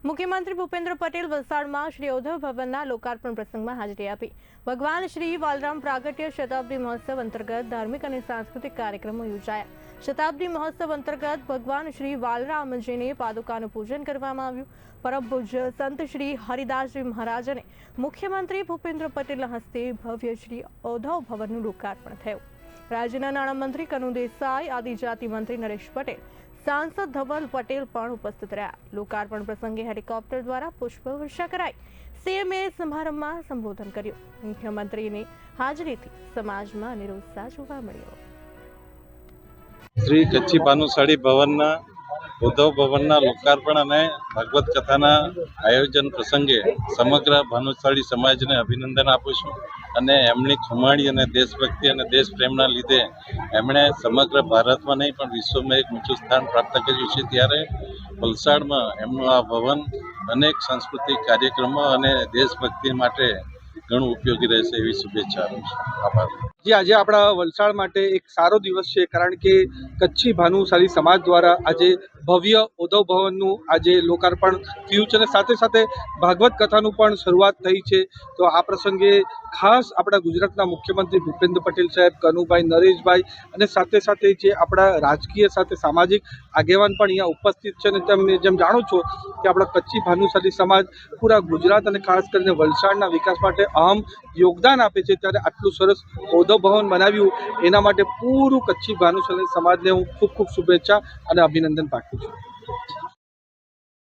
મુખ્યમંત્રી ભૂપેન્દ્ર પટેલ વલસાડમાં શ્રી ઉદ્ધવ ભવનના લોકાર્પણ પ્રસંગમાં હાજરી આપી। ભગવાન શ્રી વાલરામ પ્રાગટ્ય શતાબ્દી મહોત્સવ અંતર્ગત ધાર્મિક અને સાંસ્કૃતિક કાર્યક્રમો યોજાયા। શતાબ્દી મહોત્સવ અંતર્ગત ભગવાન શ્રી વાલરામજીની પાદુકાનું પૂજન કરવામાં આવ્યું। પરમ પૂજ્ય સંત શ્રી હરિદાસજી મહારાજ અને મુખ્યમંત્રી ભૂપેન્દ્ર પટેલના હસ્તે ભવ્ય શ્રી ઉદ્ધવ ભવનનું લોકાર્પણ થયું। રાજ્યના નાણામંત્રી કનુ દેસાઈ, આદિજાતિ મંત્રી નરેશ પટેલ, सांसद धवल पटेल पण उपस्थित रहा। लोकार्पण प्रसंगे हेलिकॉप्टर द्वारा पुष्पवर्षा कराई। सीएमए समारंभ में संबोधन कर्યું। मुख्यमंत्री ने हाजरी थी समाज में अनेरो उत्साह जोवा मळ्यो। श्री कच्ची भानुशाली भवनना उद्धव भवनना लोकार्पण અને ભાગવત કથાના આયોજન પ્રસંગે સમગ્ર ભાનુશાળી સમાજને અભિનંદન આપું છું અને એમની ખુમાણી અને દેશભક્તિ અને દેશ પ્રેમના લીધે એમણે સમગ્ર ભારતમાં નહીં પણ વિશ્વમાં એક ઊંચું સ્થાન પ્રાપ્ત કર્યું છે। ત્યારે વલસાડમાં એમનું આ ભવન અનેક સાંસ્કૃતિક કાર્યક્રમો અને દેશભક્તિ માટે ઘણું ઉપયોગી રહેશે એવી શુભેચ્છા આપું છું। આભાર। जी आज આપણા વલસાડ માટે એક સારો દિવસ છે, કારણ કે કચ્છી ભાનુશાલી સમાજ દ્વારા આજે ભવ્ય ઉદ્ધવ ભવનનું આજે લોકાર્પણ થયું છે અને સાથે સાથે ભાગવત કથાનું પણ શરૂઆત થઈ છે। તો આ પ્રસંગે ખાસ આપણા ગુજરાતના મુખ્યમંત્રી ભૂપેન્દ્ર પટેલ સાહેબ, કનુભાઈ, નરેશભાઈ અને સાથે સાથે જે આપણા રાજકીય સાથે સામાજિક આગેવાન પણ અહીંયા ઉપસ્થિત છે। અને તમે જેમ જાણો છો કે આપણા કચ્છી ભાનુશાલી સમાજ પૂરા ગુજરાત અને ખાસ કરીને વલસાડના વિકાસ માટે અહમ યોગદાન આપે છે। ત્યારે આટલું સરસ ઉદ્ધવ ભવન બનાવ્યું એના માટે પૂરું કચ્છી ભાનુશાલી સમાજને હું ખૂબ ખૂબ શુભેચ્છા અને અભિનંદન પાઠવું છું।